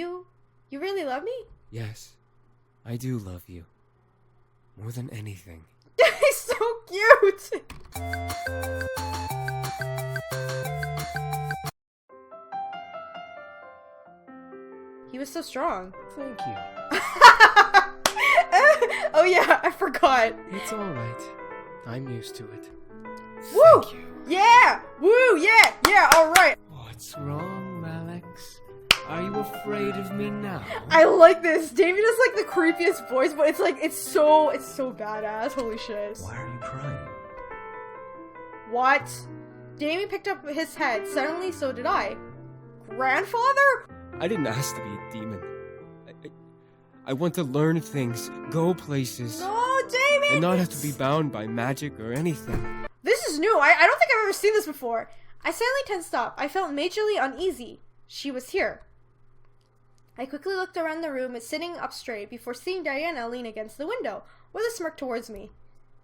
You really love me? Yes, I do love you. More than anything. He's so cute! He was so strong. Thank you. Oh yeah, I forgot. It's alright. I'm used to it. Woo! Thank you. Yeah! Woo! Yeah, alright. What's wrong, Alex? Are you afraid of me now? I like this. Damien is like the creepiest voice, but it's like, it's so badass. Holy shit. Why are you crying? What? Damien picked up his head. Suddenly, so did I. Grandfather? I didn't ask to be a demon. I want to learn things, go places, No, Damien! and not have to be bound by magic or anything. This is new. I don't think I've ever seen this before. I suddenly tensed up. I felt majorly uneasy. She was here. I quickly looked around the room, sitting up straight, before seeing Diana lean against the window, with a smirk towards me.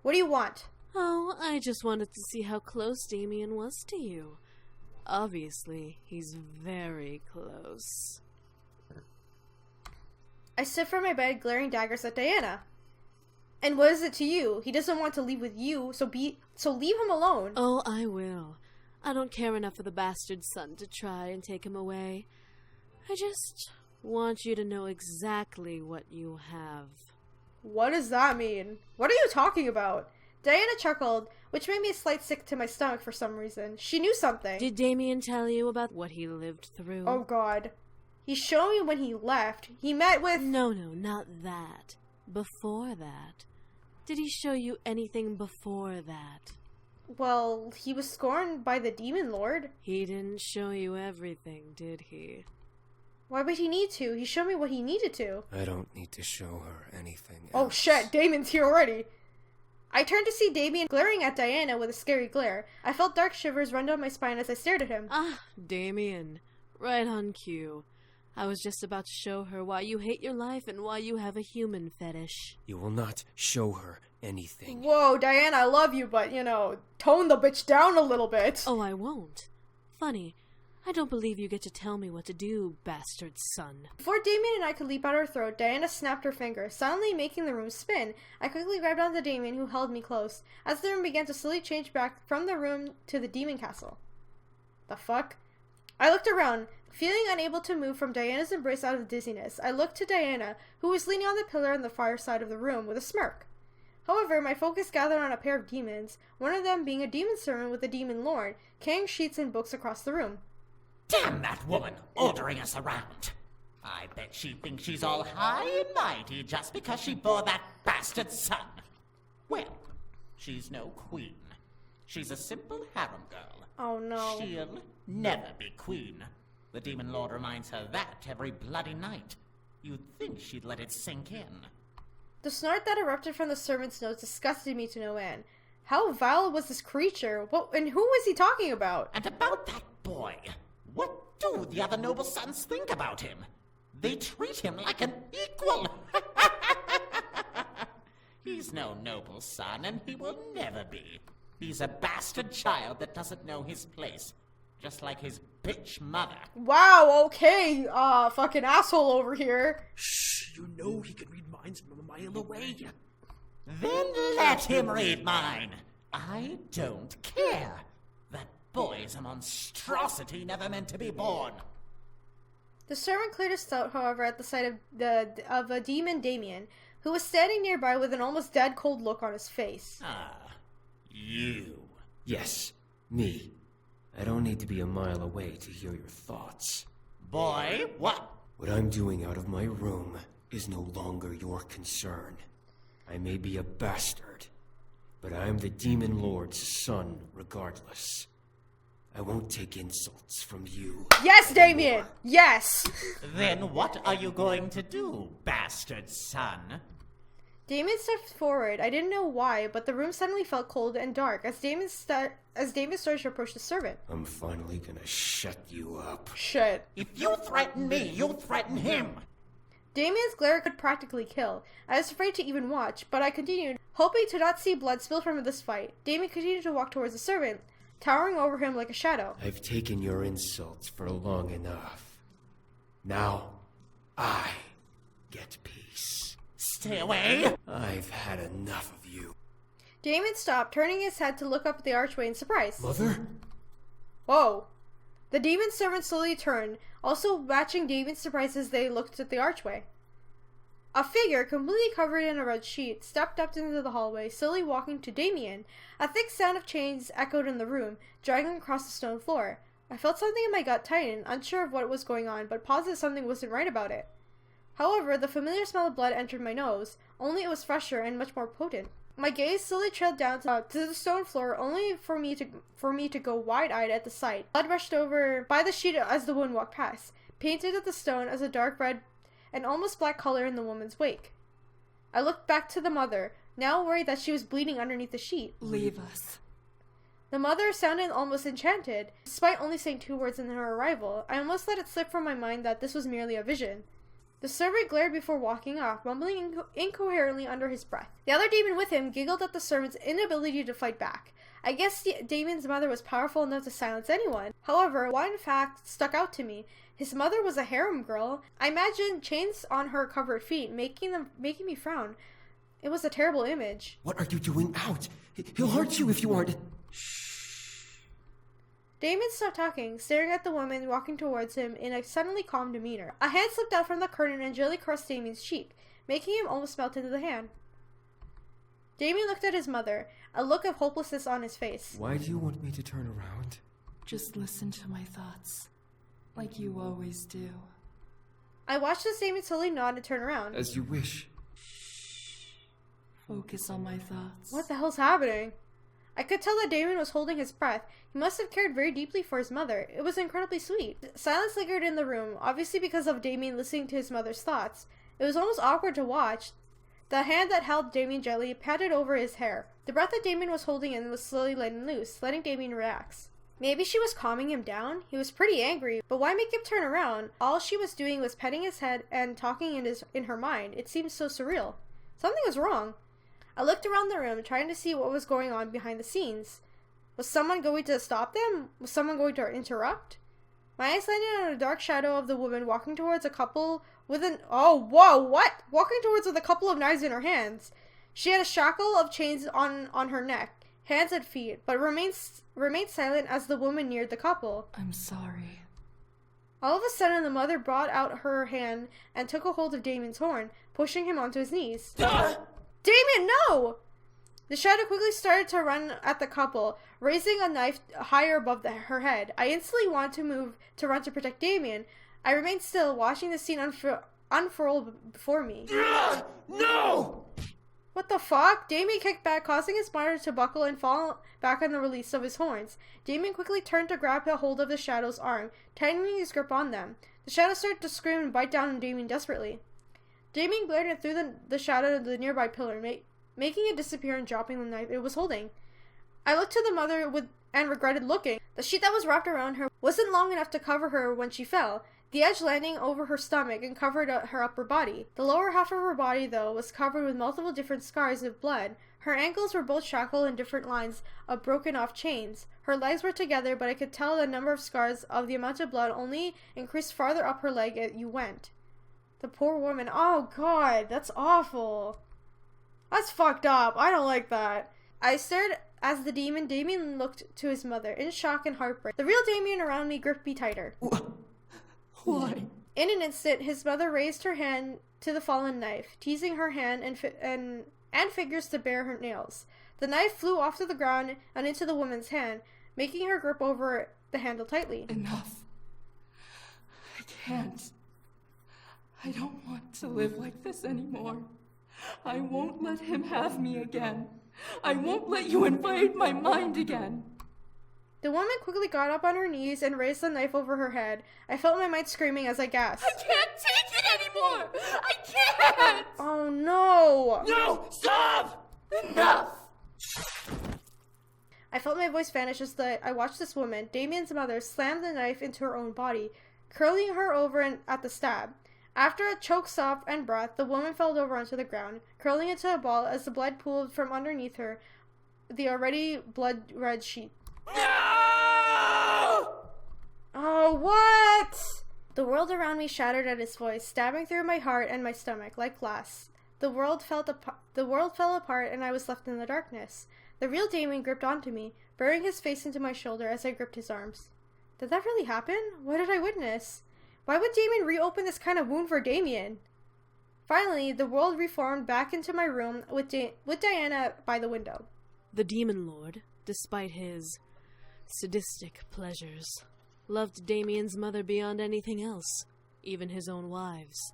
What do you want? Oh, I just wanted to see how close Damien was to you. Obviously, he's very close. I stood from my bed, glaring daggers at Diana. And what is it to you? He doesn't want to leave with you, so leave him alone. Oh, I will. I don't care enough for the bastard son to try and take him away. I just want you to know exactly what you have. What does that mean? What are you talking about? Diana chuckled, which made me a slight sick to my stomach for some reason. She knew something. Did Damien tell you about what he lived through? Oh god. He showed me when he left. He met with... No, not that. Before that. Did he show you anything before that? Well, he was scorned by the Demon Lord. He didn't show you everything, did he? Why would he need to? He showed me what he needed to. I don't need to show her anything Oh else. shit, Damien's here already. I turned to see Damien glaring at Diana with a scary glare. I felt dark shivers run down my spine as I stared at him. Ah, Damien. Right on cue. I was just about to show her why you hate your life and why you have a human fetish. You will not show her anything. Whoa, Diana, I love you, but, tone the bitch down a little bit. Oh, I won't. Funny. I don't believe you get to tell me what to do, bastard son. Before Damien and I could leap out her throat, Diana snapped her finger, suddenly making the room spin. I quickly grabbed onto Damien, who held me close, as the room began to slowly change back from the room to the demon castle. The fuck? I looked around, feeling unable to move from Diana's embrace out of dizziness. I looked to Diana, who was leaning on the pillar on the far side of the room with a smirk. However, my focus gathered on a pair of demons, one of them being a demon servant with a demon lord, carrying sheets and books across the room. Damn that woman, ordering us around. I bet she thinks she's all high and mighty just because she bore that bastard son. Well, she's no queen. She's a simple harem girl. Oh no. She'll never be queen. The demon lord reminds her that every bloody night. You'd think she'd let it sink in. The snort that erupted from the servant's nose disgusted me to no end. How vile was this creature? And who was he talking about? And about that boy, what do the other noble sons think about him? They treat him like an equal. He's no noble son, and he will never be. He's a bastard child that doesn't know his place. Just like his bitch mother. Wow, okay, fucking asshole over here. Shh, you know he can read minds from a mile away. Then let him read mine. I don't care. That boy's a monstrosity never meant to be born. The servant cleared his throat, however, at the sight of a demon Damien, who was standing nearby with an almost dead cold look on his face. Ah, you. Yes, me. I don't need to be a mile away to hear your thoughts. Boy, what? What I'm doing out of my room is no longer your concern. I may be a bastard, but I am the Demon Lord's son regardless. I won't take insults from you. Yes, Damien! Yes! Then what are you going to do, bastard son? Damien stepped forward. I didn't know why, but the room suddenly felt cold and dark as Damien started to approach the servant. I'm finally gonna shut you up. Shit. If you threaten me, you threaten him. Damien's glare could practically kill. I was afraid to even watch, but I continued, hoping to not see blood spill from this fight. Damien continued to walk towards the servant, towering over him like a shadow. I've taken your insults for long enough. Now, I get peace. Stay away! I've had enough of you. Damien stopped, turning his head to look up at the archway in surprise. Mother? Whoa. The demon servant slowly turned, also matching Damien's surprise as they looked at the archway. A figure, completely covered in a red sheet, stepped up into the hallway, slowly walking to Damien. A thick sound of chains echoed in the room, dragging across the stone floor. I felt something in my gut tighten, unsure of what was going on, but positive something wasn't right about it. However, the familiar smell of blood entered my nose, only it was fresher and much more potent. My gaze slowly trailed down to the stone floor, only for me to go wide-eyed at the sight. Blood rushed over by the sheet as the woman walked past, painted at the stone as a dark red and almost black color in the woman's wake. I looked back to the mother, now worried that she was bleeding underneath the sheet. Leave us. The mother sounded almost enchanted. Despite only saying 2 words in her arrival, I almost let it slip from my mind that this was merely a vision. The servant glared before walking off, mumbling incoherently under his breath. The other demon with him giggled at the servant's inability to fight back. I guess Damien's mother was powerful enough to silence anyone. However, one fact stuck out to me. His mother was a harem girl. I imagined chains on her covered feet, making me frown. It was a terrible image. What are you doing out? He'll hurt you if you aren't... Damien stopped talking, staring at the woman walking towards him in a suddenly calm demeanor. A hand slipped out from the curtain and gently caressed Damien's cheek, making him almost melt into the hand. Damien looked at his mother, a look of hopelessness on his face. Why do you want me to turn around? Just listen to my thoughts, like you always do. I watched as Damien slowly nod and turn around. As you wish. Focus on my thoughts. What the hell's happening? I could tell that Damien was holding his breath. He must have cared very deeply for his mother. It was incredibly sweet. Silence lingered in the room, obviously because of Damien listening to his mother's thoughts. It was almost awkward to watch. The hand that held Damien gently patted over his hair. The breath that Damien was holding in was slowly letting loose, letting Damien relax. Maybe she was calming him down? He was pretty angry, but why make him turn around? All she was doing was petting his head and talking in her mind. It seemed so surreal. Something was wrong. I looked around the room, trying to see what was going on behind the scenes. Was someone going to stop them? Was someone going to interrupt? My eyes landed on a dark shadow of the woman walking towards a couple with an... Oh, whoa, what? Walking towards with a couple of knives in her hands. She had a shackle of chains on her neck, hands and feet, but remained silent as the woman neared the couple. I'm sorry. All of a sudden, the mother brought out her hand and took a hold of Damien's horn, pushing him onto his knees. Damien, no! The shadow quickly started to run at the couple, raising a knife higher above her head. I instantly wanted to run to protect Damien. I remained still, watching the scene unfurl before me. No! What the fuck? Damien kicked back, causing his monitor to buckle and fall back on the release of his horns. Damien quickly turned to grab a hold of the shadow's arm, tightening his grip on them. The shadow started to scream and bite down on Damien desperately. Damien glared and threw the shadow to the nearby pillar, making it disappear and dropping the knife it was holding. I looked to the mother and regretted looking. The sheet that was wrapped around her wasn't long enough to cover her when she fell, the edge landing over her stomach and covered her upper body. The lower half of her body, though, was covered with multiple different scars of blood. Her ankles were both shackled in different lines of broken-off chains. Her legs were together, but I could tell the number of scars of the amount of blood only increased farther up her leg as you went. The poor woman. Oh, God, that's awful. That's fucked up. I don't like that. I stared as Damien looked to his mother, in shock and heartbreak. The real Damien around me gripped me tighter. Why? In an instant, his mother raised her hand to the fallen knife, teasing her hand and fingers to bare her nails. The knife flew off to the ground and into the woman's hand, making her grip over the handle tightly. Enough. I can't. I don't want to live like this anymore. I won't let him have me again. I won't let you invade my mind again. The woman quickly got up on her knees and raised the knife over her head. I felt my mind screaming as I gasped. I can't take it anymore! I can't! Oh no! No! Stop! Enough! I felt my voice vanish as I watched this woman, Damien's mother, slam the knife into her own body, curling her over at the stab. After a choke stop and breath, the woman fell over onto the ground, curling into a ball as the blood pooled from underneath her, the already blood-red sheet. No! Oh, what? The world around me shattered at his voice, stabbing through my heart and my stomach like glass. The world fell apart and I was left in the darkness. The real Damien gripped onto me, burying his face into my shoulder as I gripped his arms. Did that really happen? What did I witness? Why would Damien reopen this kind of wound for Damien? Finally, the world reformed back into my room with Diana by the window. The Demon Lord, despite his sadistic pleasures, loved Damien's mother beyond anything else, even his own wives.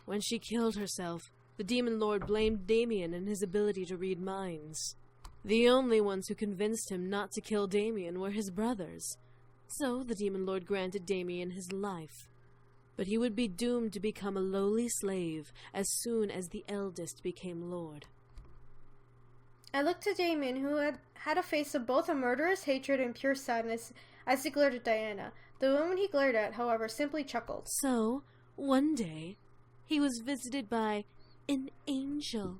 When she killed herself, the Demon Lord blamed Damien and his ability to read minds. The only ones who convinced him not to kill Damien were his brothers. So the Demon Lord granted Damien his life. But he would be doomed to become a lowly slave as soon as the eldest became Lord. I looked to Damien, who had a face of both a murderous hatred and pure sadness, as he glared at Diana. The woman he glared at, however, simply chuckled. So, one day, he was visited by an angel,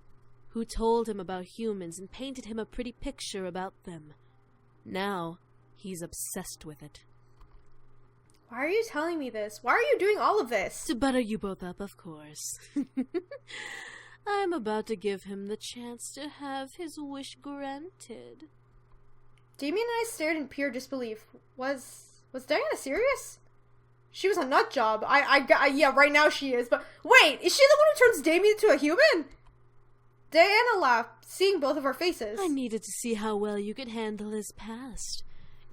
who told him about humans and painted him a pretty picture about them. Now, he's obsessed with it. Why are you telling me this? Why are you doing all of this? To butter you both up, of course. I'm about to give him the chance to have his wish granted. Damien and I stared in pure disbelief. Was Diana serious? She was a nut job. Yeah, right now she is. But wait, is she the one who turns Damien into a human? Diana laughed, seeing both of our faces. I needed to see how well you could handle his past.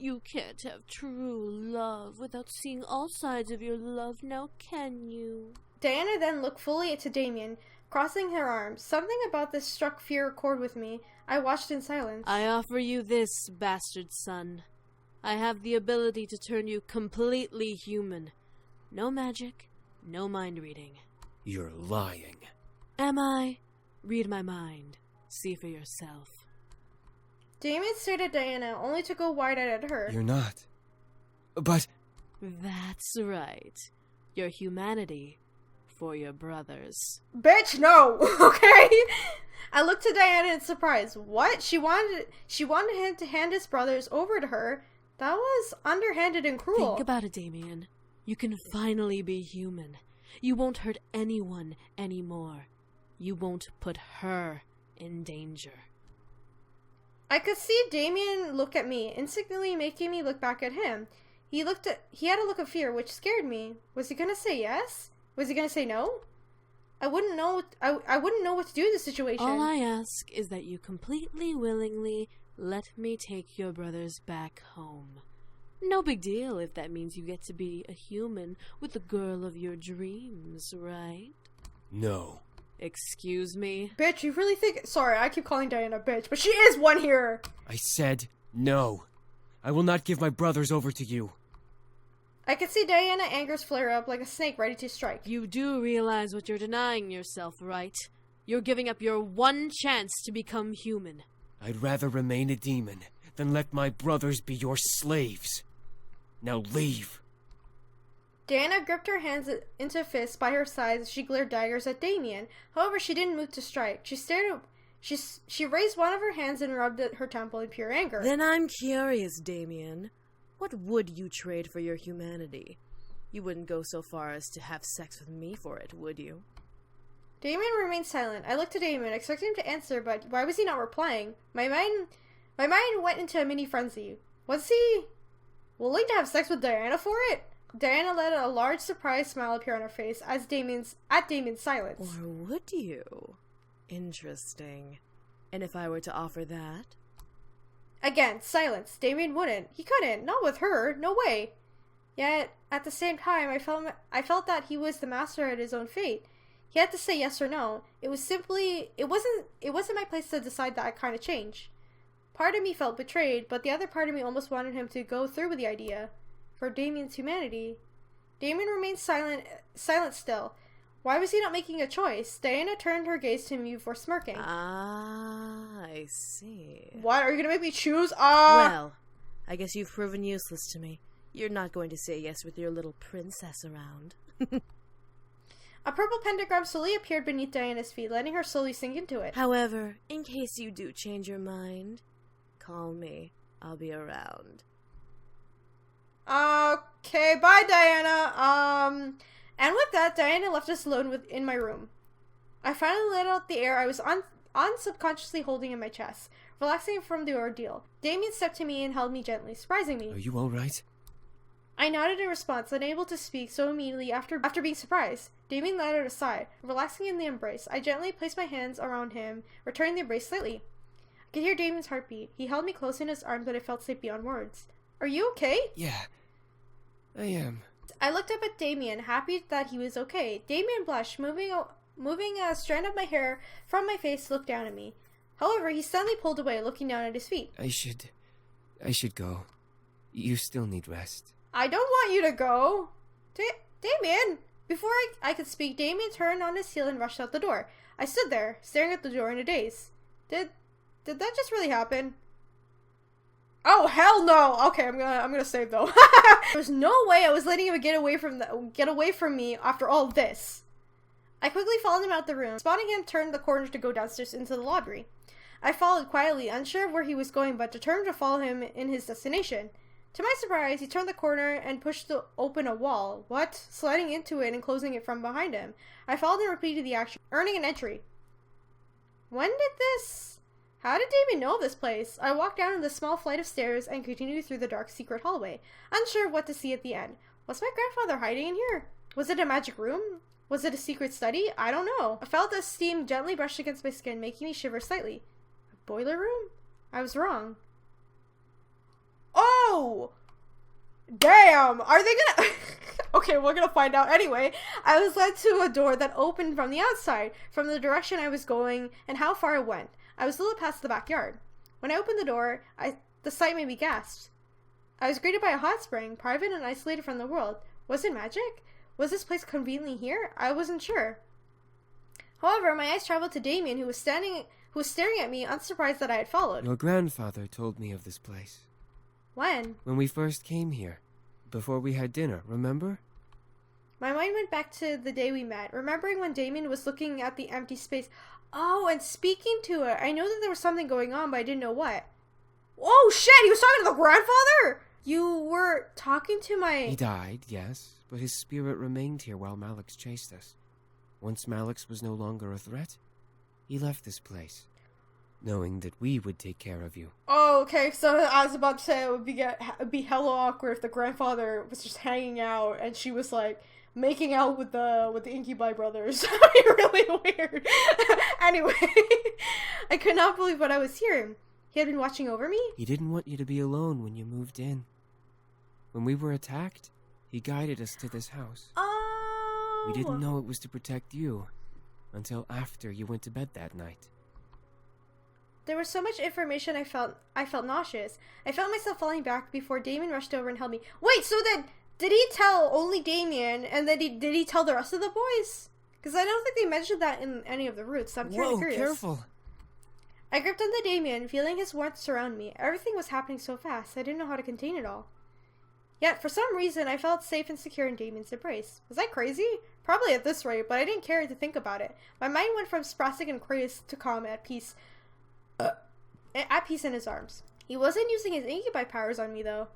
You can't have true love without seeing all sides of your love, now can you? Diana then looked fully to Damien, crossing her arms. Something about this struck fear chord with me. I watched in silence. I offer you this, bastard son. I have the ability to turn you completely human. No magic, no mind reading. You're lying. Am I? Read my mind. See for yourself. Damien stared at Diana, only to go wide-eyed at her. You're not. But... That's right. Your humanity for your brothers. Bitch, no! Okay? I looked to Diana in surprise. What? She wanted him to hand his brothers over to her? That was underhanded and cruel. Think about it, Damien. You can finally be human. You won't hurt anyone anymore. You won't put her in danger. I could see Damien look at me, instantly making me look back at him. He had a look of fear, which scared me. Was he gonna say yes? Was he gonna say no? I wouldn't know what to do in this situation. All I ask is that you completely willingly let me take your brothers back home. No big deal if that means you get to be a human with the girl of your dreams, right? No. Excuse me? Bitch, you really think... Sorry, I keep calling Diana bitch, but she is one here! I said no. I will not give my brothers over to you. I could see Diana angers flare up like a snake ready to strike. You do realize what you're denying yourself, right? You're giving up your one chance to become human. I'd rather remain a demon than let my brothers be your slaves. Now leave. Diana gripped her hands into fists by her sides as she glared daggers at Damien. However, she didn't move to strike. She raised one of her hands and rubbed at her temple in pure anger. Then I'm curious, Damien. What would you trade for your humanity? You wouldn't go so far as to have sex with me for it, would you? Damien remained silent. I looked to Damien, expecting him to answer, but why was he not replying? My mind went into a mini frenzy. Was he willing to have sex with Diana for it? Diana let a large surprised smile appear on her face at Damien's silence. Or would you? Interesting. And if I were to offer that? Again, silence. Damien wouldn't. He couldn't. Not with her. No way. Yet, at the same time, I felt that he was the master at his own fate. He had to say yes or no. It wasn't my place to decide that kind of change. Part of me felt betrayed, but the other part of me almost wanted him to go through with the idea. For Damien's humanity. Damien remained silent still. Why was he not making a choice? Diana turned her gaze to me before smirking. Ah, I see. What? Are you gonna make me choose? Well, I guess you've proven useless to me. You're not going to say yes with your little princess around. A purple pentagram slowly appeared beneath Diana's feet, letting her slowly sink into it. However, in case you do change your mind, call me. I'll be around. Okay, bye, Diana. And with that, Diana left us alone in my room. I finally let out the air I was unsubconsciously holding in my chest, relaxing from the ordeal. Damien stepped to me and held me gently, surprising me. Are you alright? I nodded in response, unable to speak so immediately after being surprised. Damien led her aside, relaxing in the embrace. I gently placed my hands around him, returning the embrace slightly. I could hear Damien's heartbeat. He held me close in his arms, but I felt safe beyond words. Are you okay? Yeah, I am. I looked up at Damien, happy that he was okay. Damien blushed, moving a strand of my hair from my face to look down at me. However, he suddenly pulled away, looking down at his feet. I should go. You still need rest. I don't want you to go. Damien! Before I could speak, Damien turned on his heel and rushed out the door. I stood there, staring at the door in a daze. Did that just really happen? Oh, hell no! Okay, I'm gonna save though. There's no way I was letting him get away from me after all this. I quickly followed him out the room. Spotting him, turned the corner to go downstairs into the lobby. I followed quietly, unsure of where he was going, but determined to follow him in his destination. To my surprise, he turned the corner and pushed open a wall. What? Sliding into it and closing it from behind him. I followed and repeated the action, earning an entry. How did Damien know of this place? I walked down the small flight of stairs and continued through the dark secret hallway, unsure of what to see at the end. Was my grandfather hiding in here? Was it a magic room? Was it a secret study? I don't know. I felt the steam gently brush against my skin, making me shiver slightly. A boiler room? I was wrong. Oh! Damn! Are they gonna... Okay, we're gonna find out anyway. I was led to a door that opened from the outside, from the direction I was going and how far it went. I was a little past the backyard. When I opened the door, the sight made me gasp. I was greeted by a hot spring, private and isolated from the world. Was it magic? Was this place conveniently here? I wasn't sure. However, my eyes traveled to Damien, who was staring at me, unsurprised that I had followed. Your grandfather told me of this place. When? When we first came here. Before we had dinner, remember? My mind went back to the day we met, remembering when Damien was looking at the empty space. Oh, and speaking to it. I know that there was something going on, but I didn't know what. Oh, shit! He was talking to the grandfather? You were talking to my... He died, yes, but his spirit remained here while Malix chased us. Once Malix was no longer a threat, he left this place, knowing that we would take care of you. Oh, okay, so I was about to say it would be hella awkward if the grandfather was just hanging out and she was like making out with the incubi brothers. That would be really weird. Anyway, I could not believe what I was hearing. He had been watching over me? He didn't want you to be alone when you moved in. When we were attacked, he guided us to this house. Oh! We didn't know it was to protect you until after you went to bed that night. There was so much information I felt nauseous. I felt myself falling back before Damien rushed over and held me. Wait, so then, did he tell only Damien, and then did he tell the rest of the boys? Because I don't think they mentioned that in any of the routes, so I'm kind of curious. Whoa, careful! I gripped onto Damien, feeling his warmth surround me. Everything was happening so fast, I didn't know how to contain it all. Yet, for some reason, I felt safe and secure in Damien's embrace. Was I crazy? Probably at this rate, but I didn't care to think about it. My mind went from spastic and crazed to calm, at peace in his arms. He wasn't using his incubi powers on me, though.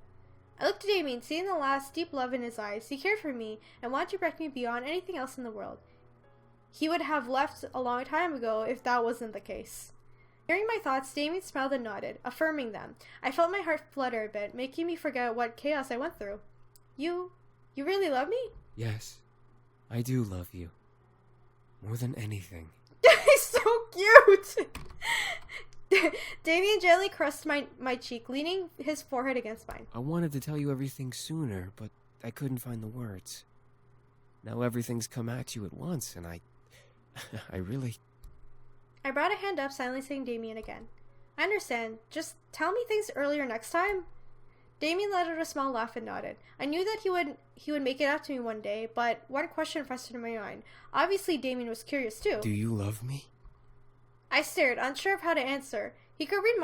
I looked at Damien, seeing the last deep love in his eyes. He cared for me, and wanted to protect me beyond anything else in the world. He would have left a long time ago if that wasn't the case. Hearing my thoughts, Damien smiled and nodded, affirming them. I felt my heart flutter a bit, making me forget what chaos I went through. You really love me? Yes, I do love you. More than anything. He's so cute! Damien gently caressed my cheek, leaning his forehead against mine. I wanted to tell you everything sooner, but I couldn't find the words. Now everything's come at you at once, and I really... I brought a hand up, silencing Damien again. I understand. Just tell me things earlier next time. Damien let out a small laugh and nodded. I knew that he would make it up to me one day, but one question festered in my mind. Obviously, Damien was curious too. Do you love me? I stared, unsure of how to answer. He could read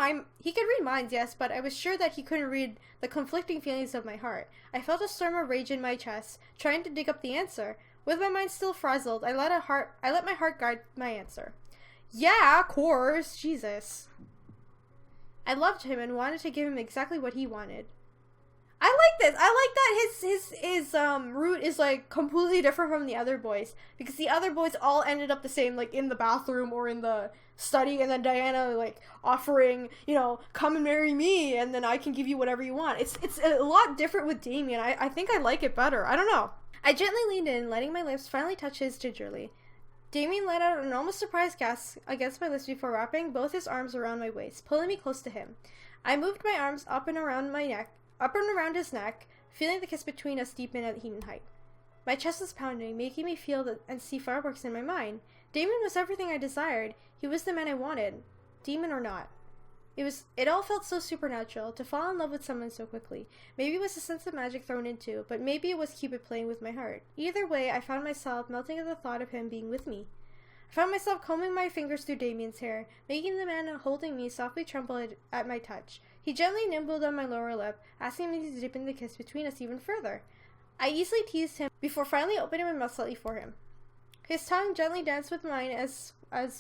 minds, yes, but I was sure that he couldn't read the conflicting feelings of my heart. I felt a storm of rage in my chest, trying to dig up the answer. With my mind still frazzled, I let my heart guide my answer. Yeah, of course. Jesus. I loved him and wanted to give him exactly what he wanted. I like this. I like that his route is like completely different from the other boys, because the other boys all ended up the same, like in the bathroom or in the study, and then Diana like offering, come and marry me, and then I can give you whatever you want. It's a lot different with Damien. I think I like it better. I don't know. I gently leaned in, letting my lips finally touch his gingerly. Damien let out an almost surprised gasp against my lips before wrapping both his arms around my waist, pulling me close to him. I moved my arms up and around his neck, feeling the kiss between us deepen at heat and height. My chest was pounding, making me feel and see fireworks in my mind. Damien was everything I desired. He was the man I wanted, demon or not. It all felt so supernatural, to fall in love with someone so quickly. Maybe it was a sense of magic thrown into, but maybe it was Cupid playing with my heart. Either way, I found myself melting at the thought of him being with me. I found myself combing my fingers through Damien's hair, making the man holding me softly tremble at my touch. He gently nibbled on my lower lip, asking me to deepen the kiss between us even further. I easily teased him before finally opening my mouth slightly for him. His tongue gently danced with mine as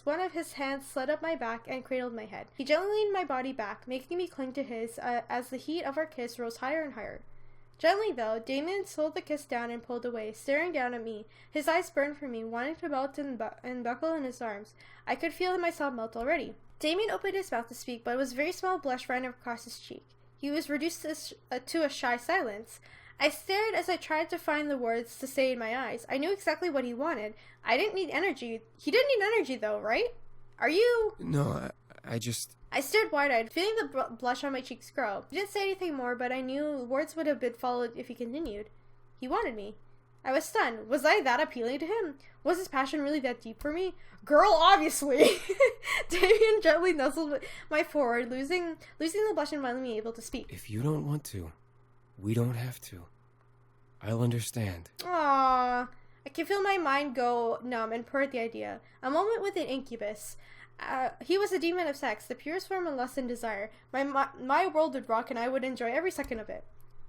one of his hands slid up my back and cradled my head. He gently leaned my body back, making me cling to his as the heat of our kiss rose higher and higher. Gently, though, Damien slowed the kiss down and pulled away, staring down at me. His eyes burned for me, wanting to melt and buckle in his arms. I could feel myself melt already. Damien opened his mouth to speak, but a very small blush ran across his cheek. He was reduced to a shy silence. I stared as I tried to find the words to say in my eyes. I knew exactly what he wanted. I didn't need energy. He didn't need energy, though, right? Are you... No, I just... I stared wide-eyed, feeling the blush on my cheeks grow. He didn't say anything more, but I knew words would have been followed if he continued. He wanted me. I was stunned. Was I that appealing to him? Was his passion really that deep for me? Girl, obviously! Damien gently nuzzled my forehead, losing the blush and finally able to speak. If you don't want to, we don't have to. I'll understand. Aww. I can feel my mind go numb and purr at the idea. A moment with an incubus. He was a demon of sex, the purest form of lust and desire. My world would rock and I would enjoy every second of it.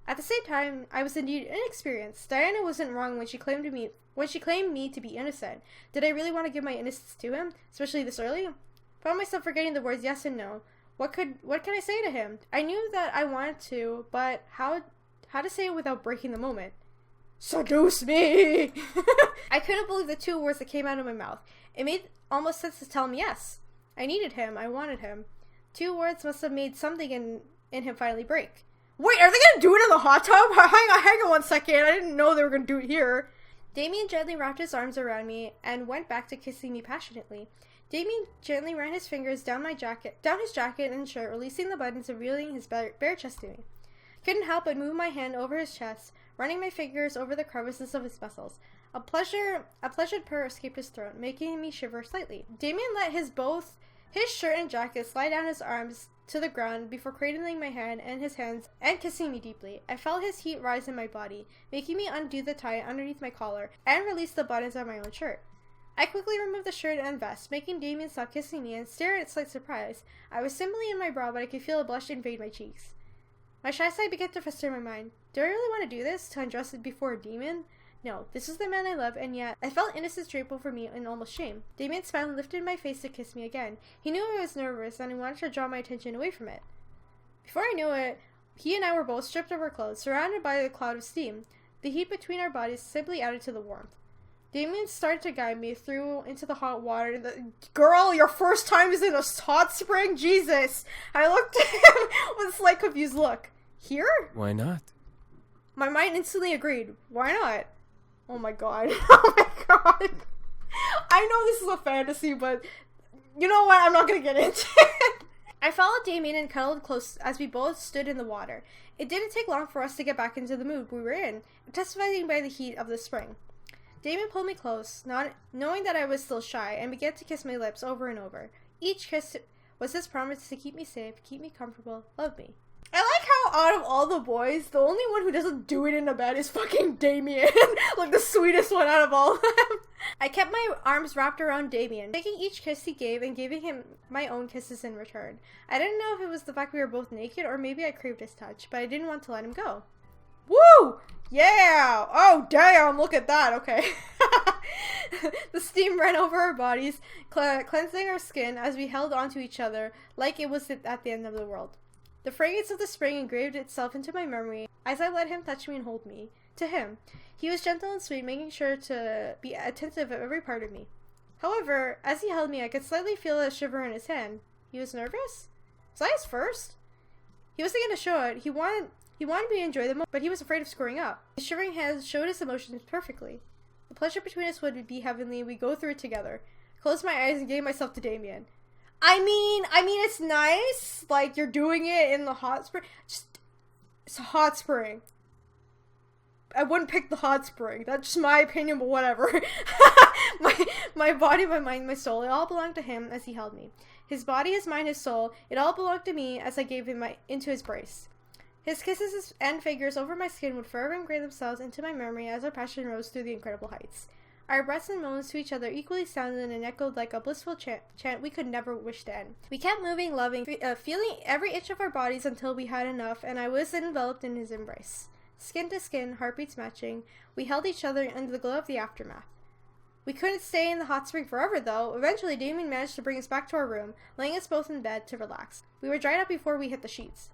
At the same time, I was indeed inexperienced. Diana wasn't wrong when she claimed me to be innocent. Did I really want to give my innocence to him, especially this early? Found myself forgetting the words yes and no. What can I say to him? I knew that I wanted to, but how to say it without breaking the moment? Seduce me! I couldn't believe the two words that came out of my mouth. It made almost sense to tell him yes. I needed him. I wanted him. 2 words must have made something in him finally break. Wait, are they gonna do it in the hot tub? Hang on 1 second. I didn't know they were gonna do it here. Damien gently wrapped his arms around me and went back to kissing me passionately. Damien gently ran his fingers down his jacket and shirt, releasing the buttons and revealing his bare chest to me. Couldn't help but move my hand over his chest, running my fingers over the crevices of his muscles. A pleasured purr escaped his throat, making me shiver slightly. Damien let his shirt and jacket slide down his arms to the ground before cradling my hand and his hands and kissing me deeply. I felt his heat rise in my body, making me undo the tie underneath my collar and release the buttons of my own shirt. I quickly removed the shirt and vest, making Damien stop kissing me and stare in slight surprise. I was simply in my bra, but I could feel a blush invade my cheeks. My shy side began to fester in my mind. Do I really want to do this? To undress it before a demon? No, this is the man I love, and yet I felt innocence drape over me and almost shame. Damien's smile lifted my face to kiss me again. He knew I was nervous, and he wanted to draw my attention away from it. Before I knew it, he and I were both stripped of our clothes, surrounded by a cloud of steam. The heat between our bodies simply added to the warmth. Damien started to guide me through into the hot water. Girl, your first time is in a hot spring? Jesus! I looked at him with a slight confused look. Here? Why not? My mind instantly agreed. Why not? Oh my god. Oh my god. I know this is a fantasy, but you know what? I'm not gonna get into it. I followed Damien and cuddled close as we both stood in the water. It didn't take long for us to get back into the mood we were in, testifying by the heat of the spring. Damien pulled me close, not knowing that I was still shy, and began to kiss my lips over and over. Each kiss was his promise to keep me safe, keep me comfortable, love me. I like how out of all the boys, the only one who doesn't do it in the bed is fucking Damien. Like the sweetest one out of all of them. I kept my arms wrapped around Damien, taking each kiss he gave and giving him my own kisses in return. I didn't know if it was the fact we were both naked or maybe I craved his touch, but I didn't want to let him go. Woo! Yeah! Oh, damn! Look at that. Okay. The steam ran over our bodies, cleansing our skin as we held onto each other like it was at the end of the world. The fragrance of the spring engraved itself into my memory as I let him touch me and hold me. To him, he was gentle and sweet, making sure to be attentive of every part of me. However, as he held me, I could slightly feel a shiver in his hand. He was nervous? Was I his first? He wasn't going to show it. He wanted me to enjoy the moment, but he was afraid of screwing up. His shivering hands showed his emotions perfectly. The pleasure between us would be heavenly. We go through it together. I closed my eyes and gave myself to Damien. I mean, it's nice. Like, you're doing it in the hot spring. It's a hot spring. I wouldn't pick the hot spring. That's just my opinion, but whatever. my body, my mind, my soul, it all belonged to him as he held me. His body, his mind, his soul, it all belonged to me as I gave him into his brace. His kisses and fingers over my skin would forever engrave themselves into my memory as our passion rose through the incredible heights. Our breaths and moans to each other equally sounded and echoed like a blissful chant we could never wish to end. We kept moving, loving, feeling every inch of our bodies until we had enough, and I was enveloped in his embrace. Skin to skin, heartbeats matching, we held each other under the glow of the aftermath. We couldn't stay in the hot spring forever, though. Eventually, Damien managed to bring us back to our room, laying us both in bed to relax. We were dried out before we hit the sheets.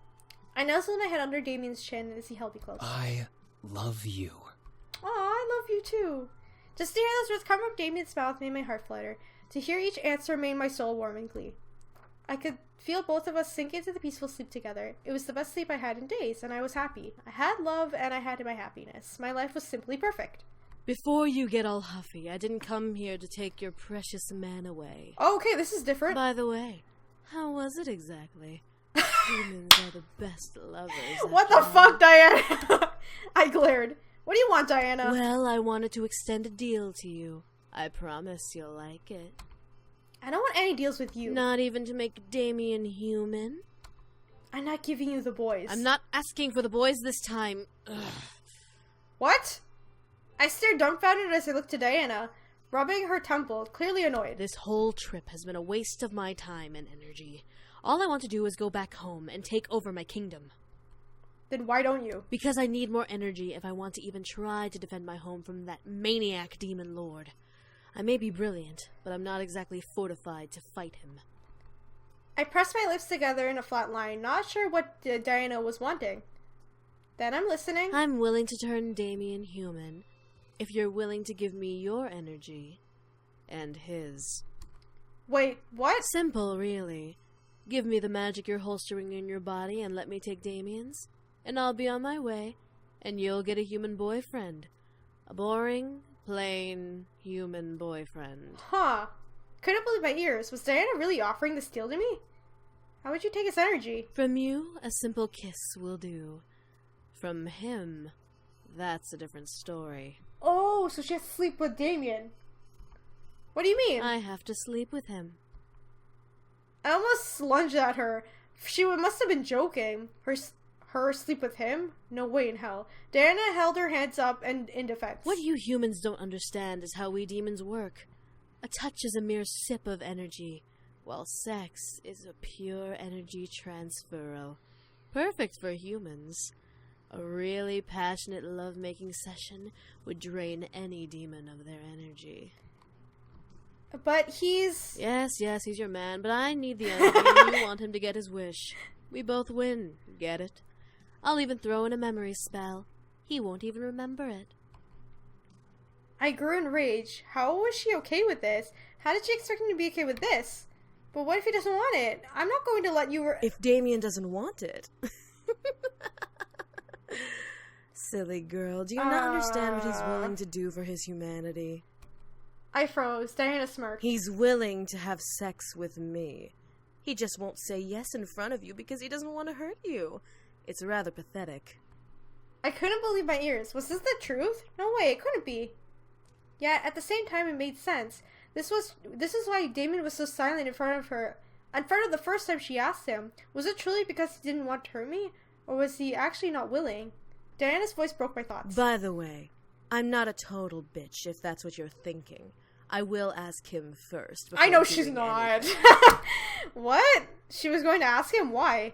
I nuzzled my head under Damien's chin as he held me close. I love you. Aw, I love you too. Just to hear those words come from Damien's mouth made my heart flutter. To hear each answer made my soul warm in glee. I could feel both of us sink into the peaceful sleep together. It was the best sleep I had in days, and I was happy. I had love, and I had my happiness. My life was simply perfect. Before you get all huffy, I didn't come here to take your precious man away. Oh, okay, this is different. By the way, how was it exactly? Humans are the best lovers. What the fuck, Diana? I glared. What do you want, Diana? Well, I wanted to extend a deal to you. I promise you'll like it. I don't want any deals with you. Not even to make Damien human? I'm not giving you the boys. I'm not asking for the boys this time. Ugh. What? I stared dumbfounded as I looked to Diana, rubbing her temple, clearly annoyed. This whole trip has been a waste of my time and energy. All I want to do is go back home and take over my kingdom. Then why don't you? Because I need more energy if I want to even try to defend my home from that maniac demon lord. I may be brilliant, but I'm not exactly fortified to fight him. I pressed my lips together in a flat line, not sure what Diana was wanting. Then I'm listening. I'm willing to turn Damien human, if you're willing to give me your energy and his. Wait, what? Simple, really. Give me the magic you're holstering in your body and let me take Damien's, and I'll be on my way, and you'll get a human boyfriend. A boring, plain, human boyfriend. Huh. Couldn't believe my ears. Was Diana really offering this deal to me? How would you take his energy? From you, a simple kiss will do. From him, that's a different story. Oh, so she has to sleep with Damien. What do you mean? I have to sleep with him. I almost lunged at her. She must have been joking. Her sleep with him? No way in hell. Diana held her hands up and in defense. What you humans don't understand is how we demons work. A touch is a mere sip of energy, while sex is a pure energy transferal. Perfect for humans. A really passionate love-making session would drain any demon of their energy. But he's... Yes, he's your man, but I need the energy and you want him to get his wish. We both win, get it? I'll even throw in a memory spell. He won't even remember it. I grew in rage. How was she okay with this? How did she expect him to be okay with this? But what if he doesn't want it? I'm not going to let you... If Damien doesn't want it... Silly girl, do you not understand what he's willing to do for his humanity? I froze. Diana smirked. He's willing to have sex with me. He just won't say yes in front of you because he doesn't want to hurt you. It's rather pathetic. I couldn't believe my ears. Was this the truth? No way, it couldn't be. Yet, at the same time, it made sense. This is why Damien was so silent in front of her. In front of the first time she asked him. Was it truly because he didn't want to hurt me? Or was he actually not willing? Diana's voice broke my thoughts. By the way, I'm not a total bitch, if that's what you're thinking. I will ask him first. I know she's not. What? She was going to ask him? Why?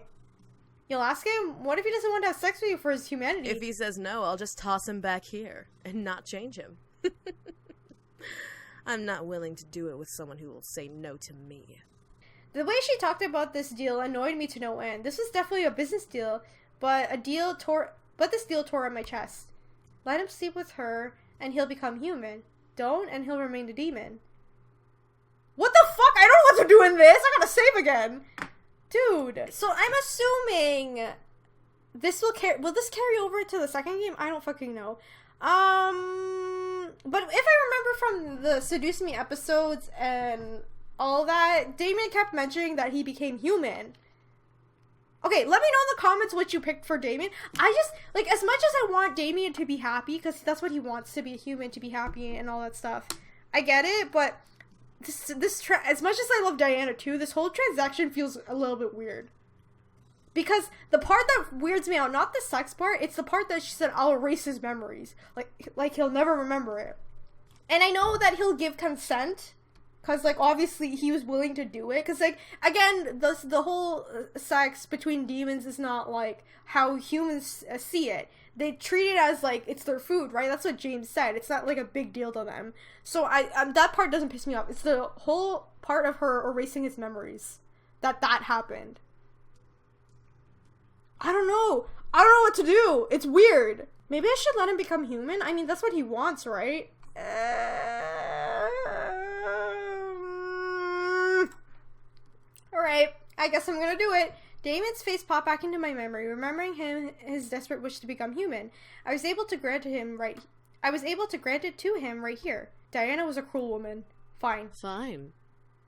You'll ask him? What if he doesn't want to have sex with you for his humanity? If he says no, I'll just toss him back here and not change him. I'm not willing to do it with someone who will say no to me. The way she talked about this deal annoyed me to no end. This was definitely a business deal, but this deal tore at my chest. Let him sleep with her, and he'll become human. Don't, and he'll remain a demon. What the fuck? I don't know what to do in this. I gotta save again. Dude. So I'm assuming this will this carry over to the second game? I don't fucking know. But if I remember from the Seduce Me episodes and all that, Damien kept mentioning that he became human. Okay, let me know in the comments what you picked for Damien. I just, like, as much as I want Damien to be happy, because that's what he wants, to be a human, to be happy, and all that stuff. I get it, but as much as I love Diana too, this whole transaction feels a little bit weird. Because the part that weirds me out, not the sex part, it's the part that she said, I'll erase his memories. Like he'll never remember it. And I know that he'll give consent, because, like, obviously he was willing to do it. Because, like, again, the whole sex between demons is not, like, how humans see it. They treat it as, like, it's their food, right? That's what James said. It's not, like, a big deal to them. So that part doesn't piss me off. It's the whole part of her erasing his memories that happened. I don't know. I don't know what to do. It's weird. Maybe I should let him become human? I mean, that's what he wants, right? Alright, I guess I'm gonna do it. Damien's face popped back into my memory, remembering his desperate wish to become human. I was able to grant it to him right here. Diana was a cruel woman. Fine. Fine.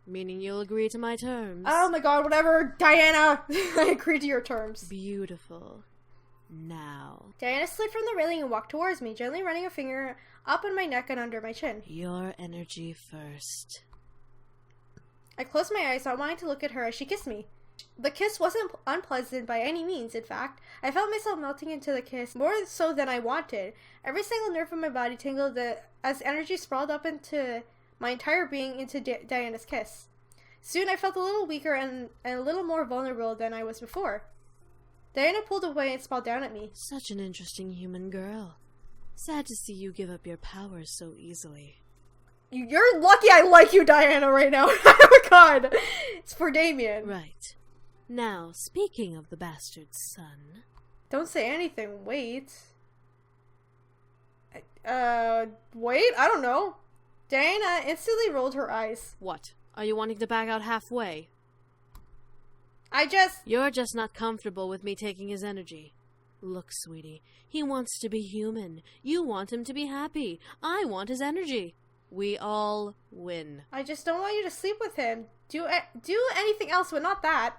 Meaning you'll agree to my terms. Oh my god, whatever. Diana! I agree to your terms. Beautiful. Now. Diana slid from the railing and walked towards me, gently running a finger up on my neck and under my chin. Your energy first. I closed my eyes, not wanting to look at her as she kissed me. The kiss wasn't unpleasant by any means, in fact. I felt myself melting into the kiss, more so than I wanted. Every single nerve in my body tingled as energy sprawled up into my entire being into Diana's kiss. Soon I felt a little weaker and a little more vulnerable than I was before. Diana pulled away and smiled down at me. Such an interesting human girl. Sad to see you give up your powers so easily. You're lucky I like you, Diana, right now. Oh my god. It's for Damien. Right. Now, speaking of the bastard's son... Don't say anything. Wait. Wait? I don't know. Diana instantly rolled her eyes. What? Are you wanting to back out halfway? You're just not comfortable with me taking his energy. Look, sweetie, he wants to be human. You want him to be happy. I want his energy. We all win. I just don't want you to sleep with him. Do anything else, but not that.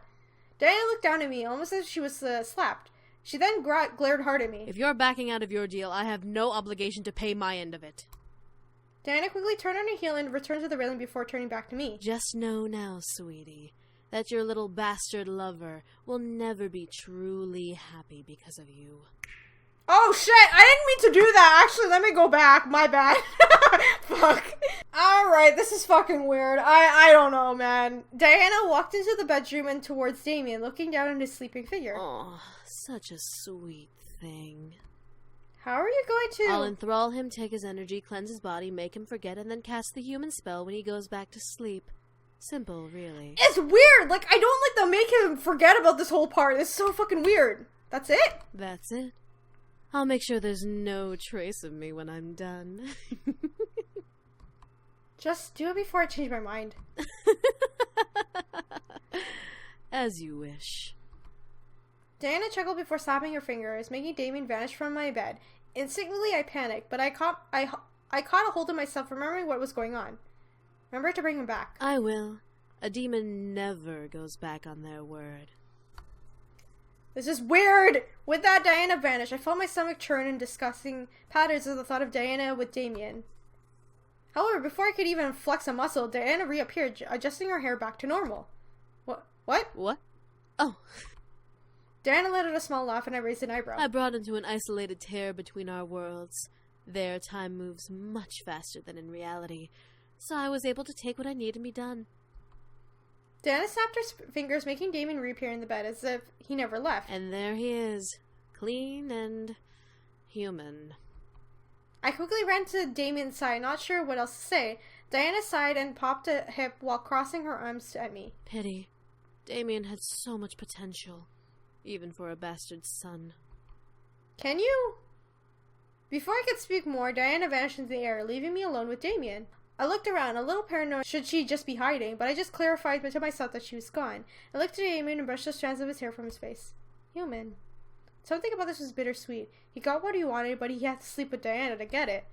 Diana looked down at me, almost as if she was slapped. She then glared hard at me. If you're backing out of your deal, I have no obligation to pay my end of it. Diana quickly turned on her heel and returned to the railing before turning back to me. Just know now, sweetie, that your little bastard lover will never be truly happy because of you. Oh shit, I didn't mean to do that. Actually, let me go back. My bad. Fuck. Alright, this is fucking weird. I don't know, man. Diana walked into the bedroom and towards Damien, looking down at his sleeping figure. Oh, such a sweet thing. How are you going to... I'll enthrall him, take his energy, cleanse his body, make him forget, and then cast the human spell when he goes back to sleep. Simple, really. It's weird! Like, I don't like to make him forget about this whole part. It's so fucking weird. That's it? That's it. I'll make sure there's no trace of me when I'm done. Just do it before I change my mind. As you wish. Diana chuckled before snapping her fingers, making Damien vanish from my bed. Instantly, I panicked, but I caught a hold of myself, remembering what was going on. Remember to bring him back. I will. A demon never goes back on their word. This is weird! With that, Diana vanished. I felt my stomach churn in disgusting patterns at the thought of Diana with Damien. However, before I could even flex a muscle, Diana reappeared, adjusting her hair back to normal. What? What? Oh. Diana let out a small laugh and I raised an eyebrow. I brought into an isolated tear between our worlds. There, time moves much faster than in reality, so I was able to take what I need and be done. Diana snapped her fingers, making Damien reappear in the bed as if he never left. And there he is, clean and human. I quickly ran to Damien's side, not sure what else to say. Diana sighed and popped a hip while crossing her arms at me. Pity. Damien had so much potential, even for a bastard son. Can you? Before I could speak more, Diana vanished into the air, leaving me alone with Damien. I looked around, a little paranoid should she just be hiding, but I just clarified to myself that she was gone. I looked at Damien and brushed the strands of his hair from his face. Human. Something about this was bittersweet. He got what he wanted, but he had to sleep with Diana to get it.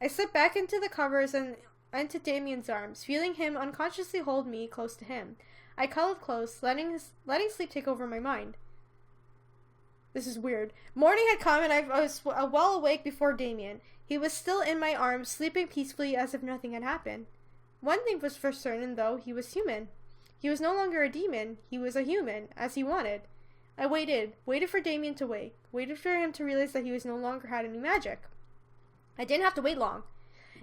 I slipped back into the covers and into Damien's arms, feeling him unconsciously hold me close to him. I cuddled close, letting sleep take over my mind. This is weird. Morning had come and I was well awake before Damien. He was still in my arms, sleeping peacefully as if nothing had happened. One thing was for certain, though, he was human. He was no longer a demon. He was a human, as he wanted. I waited for Damien to wake, waited for him to realize that he was no longer had any magic. I didn't have to wait long.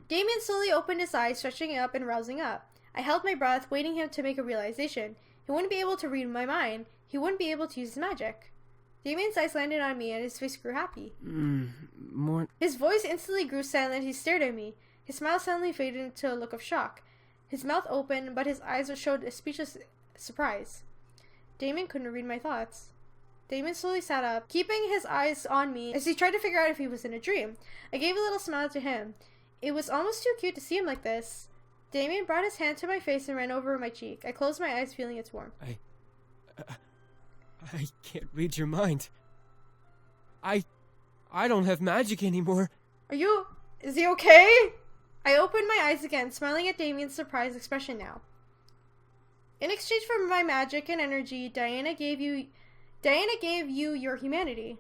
Damien slowly opened his eyes, stretching up and rousing up. I held my breath, waiting him to make a realization. He wouldn't be able to read my mind. He wouldn't be able to use his magic. Damien's eyes landed on me and his face grew happy. More... His voice instantly grew silent as he stared at me. His smile suddenly faded into a look of shock. His mouth opened, but his eyes showed a speechless surprise. Damien couldn't read my thoughts. Damien slowly sat up, keeping his eyes on me as he tried to figure out if he was in a dream. I gave a little smile to him. It was almost too cute to see him like this. Damien brought his hand to my face and ran over my cheek. I closed my eyes, feeling its warmth. I can't read your mind. I don't have magic anymore. Is he okay? I opened my eyes again, smiling at Damien's surprised expression now. In exchange for my magic and energy, Diana gave you your humanity.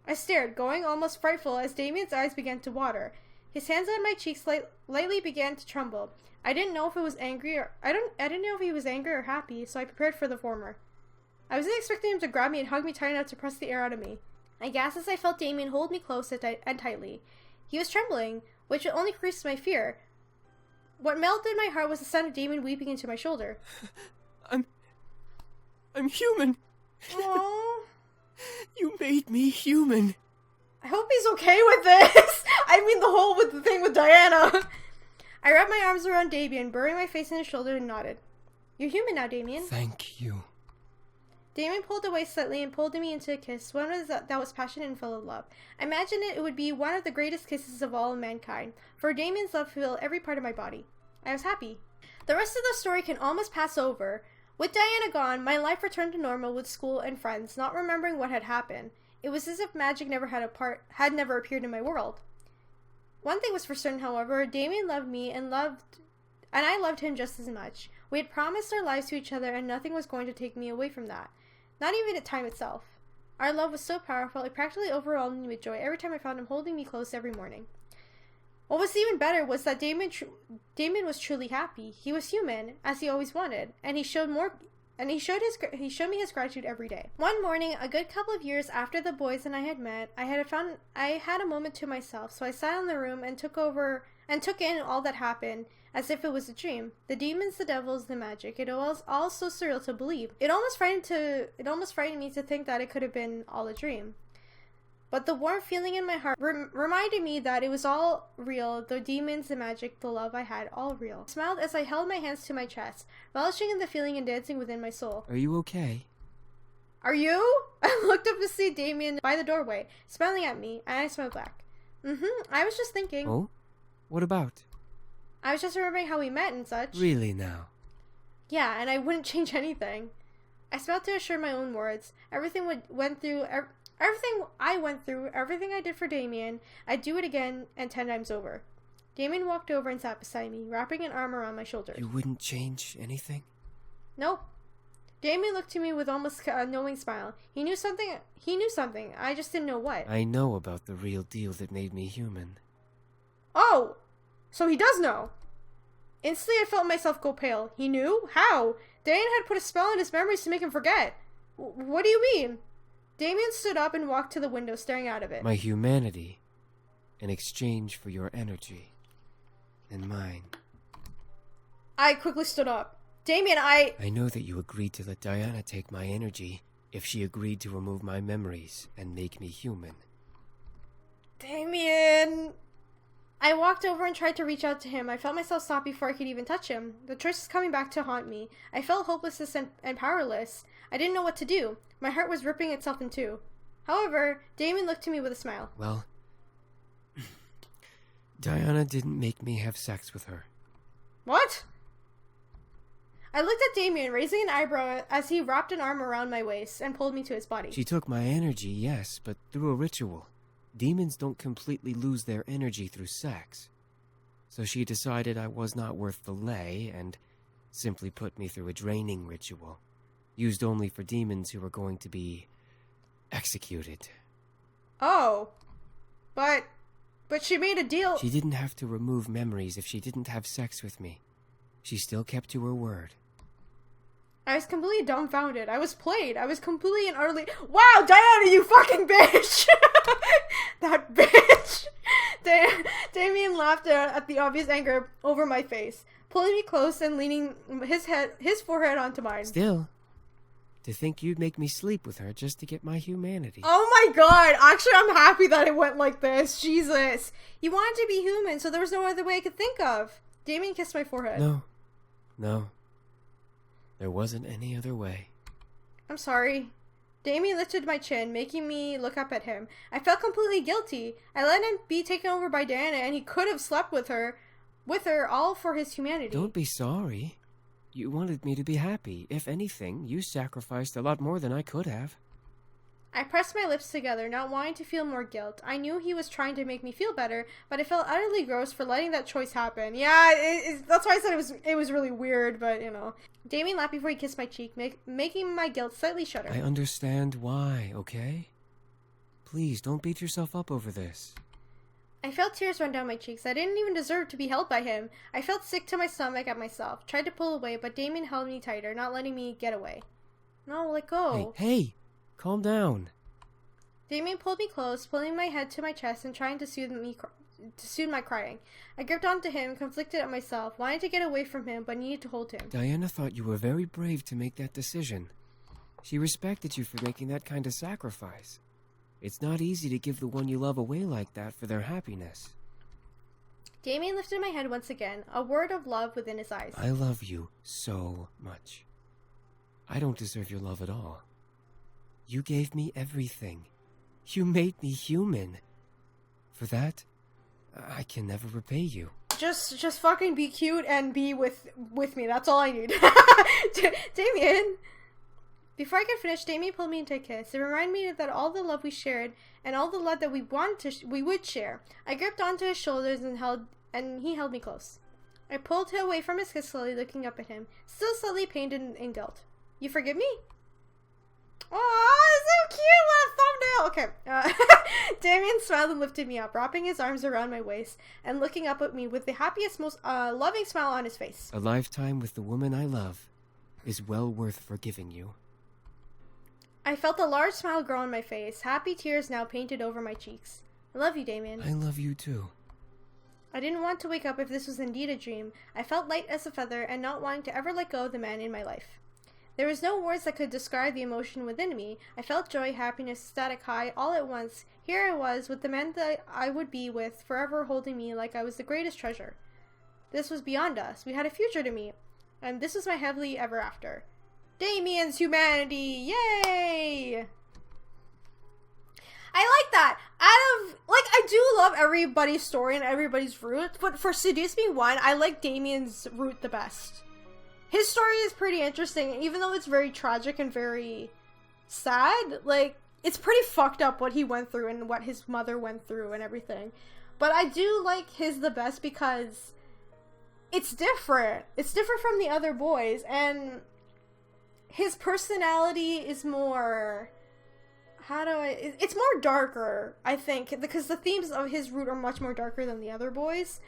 I stared, going almost frightful as Damien's eyes began to water. His hands on my cheeks lightly began to tremble. I didn't know if he was angry or happy, so I prepared for the former. I wasn't expecting him to grab me and hug me tight enough to press the air out of me. I gasped as I felt Damien hold me close and tightly. He was trembling, which only increased my fear. What melted my heart was the sound of Damien weeping into my shoulder. I'm human. Aww. You made me human. I hope he's okay with this. I mean with the thing with Diana. I wrapped my arms around Damien, burying my face in his shoulder and nodded. You're human now, Damien. Thank you. Damien pulled away slightly and pulled me into a kiss, one that was passionate and full of love. I imagined it would be one of the greatest kisses of all mankind, for Damien's love filled every part of my body. I was happy. The rest of the story can almost pass over. With Diana gone, my life returned to normal with school and friends, not remembering what had happened. It was as if magic had never appeared in my world. One thing was for certain, however, Damien loved me and I loved him just as much. We had promised our lives to each other and nothing was going to take me away from that. Not even at time itself. Our love was so powerful, it practically overwhelmed me with joy every time I found him holding me close every morning. What was even better was that Damien was truly happy. He was human, as he always wanted, and he showed me his gratitude every day. One morning, a good couple of years after the boys and I had met, I had a moment to myself, so I sat in the room and took in all that happened, as if it was a dream. The demons, the devils, the magic. It was all so surreal to believe. It almost frightened me to think that it could have been all a dream. But the warm feeling in my heart reminded me that it was all real. The demons, the magic, the love I had, all real. I smiled as I held my hands to my chest, relishing in the feeling and dancing within my soul. Are you okay? Are you? I looked up to see Damien by the doorway, smiling at me, and I smiled back. I was just thinking. Oh? What about? I was just remembering how we met and such. Really now? Yeah, and I wouldn't change anything. I smiled to assure my own words. Everything I went through, everything I did for Damien, I'd do it again and 10 times over. Damien walked over and sat beside me, wrapping an arm around my shoulder. You wouldn't change anything? Nope. Damien looked to me with almost a knowing smile. He knew something. I just didn't know what. I know about the real deal that made me human. Oh! So he does know. Instantly I felt myself go pale. He knew? How? Damien had put a spell on his memories to make him forget. What do you mean? Damien stood up and walked to the window, staring out of it. My humanity, in exchange for your energy, and mine. I quickly stood up. Damien, I know that you agreed to let Diana take my energy if she agreed to remove my memories and make me human. Damien... I walked over and tried to reach out to him. I felt myself stop before I could even touch him. The choice was coming back to haunt me. I felt hopeless and powerless. I didn't know what to do. My heart was ripping itself in two. However, Damien looked to me with a smile. Well, Diana didn't make me have sex with her. What? I looked at Damien, raising an eyebrow as he wrapped an arm around my waist and pulled me to his body. She took my energy, yes, but through a ritual. Demons don't completely lose their energy through sex. So she decided I was not worth the lay and simply put me through a draining ritual, used only for demons who were going to be executed. Oh. But she made a deal. She didn't have to remove memories if she didn't have sex with me. She still kept to her word. I was completely dumbfounded. I was played. I was completely and utterly... Wow, Diana, you fucking bitch! That bitch! Damien laughed at the obvious anger over my face, pulling me close and leaning his forehead onto mine. Still, to think you'd make me sleep with her just to get my humanity. Oh my god! Actually, I'm happy that it went like this. Jesus. He wanted to be human, so there was no other way I could think of. Damien kissed my forehead. No. There wasn't any other way. I'm sorry. Damien lifted my chin, making me look up at him. I felt completely guilty. I let him be taken over by Diana, and he could have slept with her all for his humanity. Don't be sorry. You wanted me to be happy. If anything, you sacrificed a lot more than I could have. I pressed my lips together, not wanting to feel more guilt. I knew he was trying to make me feel better, but I felt utterly gross for letting that choice happen. Yeah, that's why I said it was really weird, but, you know. Damien laughed before he kissed my cheek, making my guilt slightly shudder. I understand why, okay? Please, don't beat yourself up over this. I felt tears run down my cheeks. I didn't even deserve to be held by him. I felt sick to my stomach at myself. Tried to pull away, but Damien held me tighter, not letting me get away. No, let go. Hey! Calm down. Damien pulled me close, pulling my head to my chest and trying to soothe my crying. I gripped onto him, conflicted at myself, wanted to get away from him, but needed to hold him. Diana thought you were very brave to make that decision. She respected you for making that kind of sacrifice. It's not easy to give the one you love away like that for their happiness. Damien lifted my head once again, a word of love within his eyes. I love you so much. I don't deserve your love at all. You gave me everything. You made me human. For that, I can never repay you. Just fucking be cute and be with me. That's all I need. Damien! Before I could finish, Damien pulled me into a kiss. It reminded me that all the love we shared and all the love that we would share. I gripped onto his shoulders and he held me close. I pulled him away from his kiss, slowly looking up at him, still slightly pained and guilt. You forgive me? Oh, so cute! Little thumbnail! Okay. Damien smiled and lifted me up, wrapping his arms around my waist and looking up at me with the happiest, most loving smile on his face. A lifetime with the woman I love is well worth forgiving you. I felt a large smile grow on my face. Happy tears now painted over my cheeks. I love you, Damien. I love you too. I didn't want to wake up if this was indeed a dream. I felt light as a feather and not wanting to ever let go of the man in my life. There was no words that could describe the emotion within me. I felt joy, happiness, ecstatic high, all at once. Here I was, with the man that I would be with, forever holding me like I was the greatest treasure. This was beyond us. We had a future to meet. And this was my happily ever after. Damien's humanity! Yay! I like that. I do love everybody's story and everybody's route, but for Seduce Me 1, I like Damien's route the best. His story is pretty interesting, even though it's very tragic and very sad. Like, it's pretty fucked up what he went through and what his mother went through and everything. But I do like his the best because it's different. It's different from the other boys, and his personality is more... it's more darker, I think, because the themes of his route are much more darker than the other boys.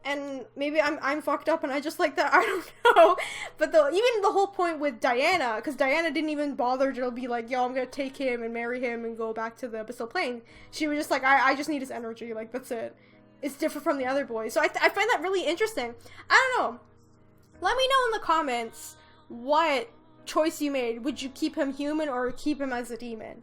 And maybe I'm fucked up and I just like that, I don't know. But even the whole point with Diana, because Diana didn't even bother to be like, yo, I'm gonna take him and marry him and go back to the Abyssal Plane. She was just like, I just need his energy, like, that's it. It's different from the other boys. So I find that really interesting. I don't know. Let me know in the comments what choice you made. Would you keep him human or keep him as a demon?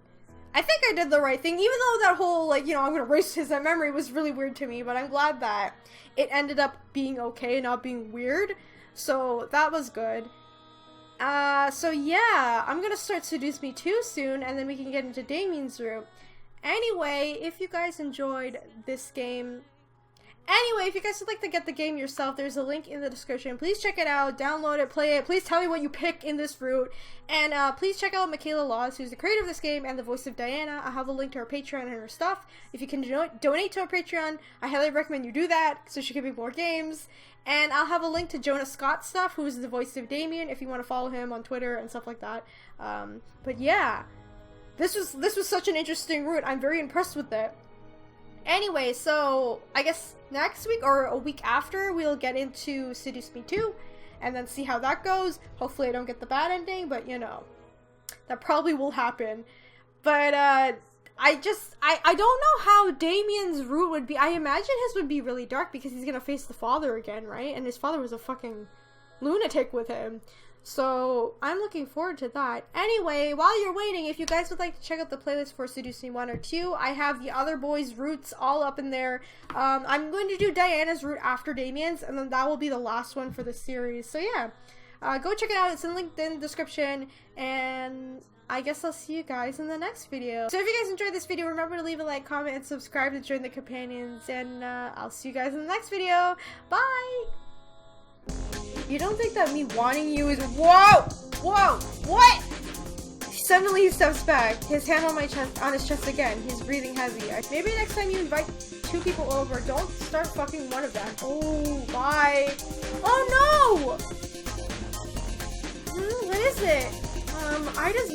I think I did the right thing, even though that whole, like, you know, I'm gonna erase his memory was really weird to me, but I'm glad that it ended up being okay and not being weird, so that was good. So yeah, I'm gonna start Seduce Me 2 soon, and then we can get into Damien's route. Anyway, if you guys enjoyed this game, if you guys would like to get the game yourself, there's a link in the description. Please check it out, download it, play it. Please tell me what you pick in this route. And please check out Michaela Laws, who's the creator of this game and the voice of Diana. I have a link to her Patreon and her stuff. If you can donate to her Patreon, I highly recommend you do that so she can make more games. And I'll have a link to Jonah Scott stuff, who is the voice of Damien, if you want to follow him on Twitter and stuff like that. But yeah, this was such an interesting route. I'm very impressed with it. Anyway, so I guess next week or a week after, we'll get into Seduce Me 2 and then see how that goes. Hopefully I don't get the bad ending, but you know, that probably will happen. But I don't know how Damien's route would be. I imagine his would be really dark because he's gonna face the father again, right? And his father was a fucking lunatic with him. So I'm looking forward to that. Anyway, while you're waiting, if you guys would like to check out the playlist for Seduce Me 1 or 2, I have the other boys' routes all up in there. I'm going to do Diana's route after Damien's, and then that will be the last one for the series. So yeah, go check it out. It's linked in the description, and I guess I'll see you guys in the next video. So if you guys enjoyed this video, remember to leave a like, comment, and subscribe to join the companions, and I'll see you guys in the next video. Bye! You don't think that me wanting you is— Whoa! Whoa! What? Suddenly he steps back, his hand on my chest, on his chest again. He's breathing heavy. Maybe next time you invite 2 people over, don't start fucking one of them. Oh, bye. Oh no! What is it? I just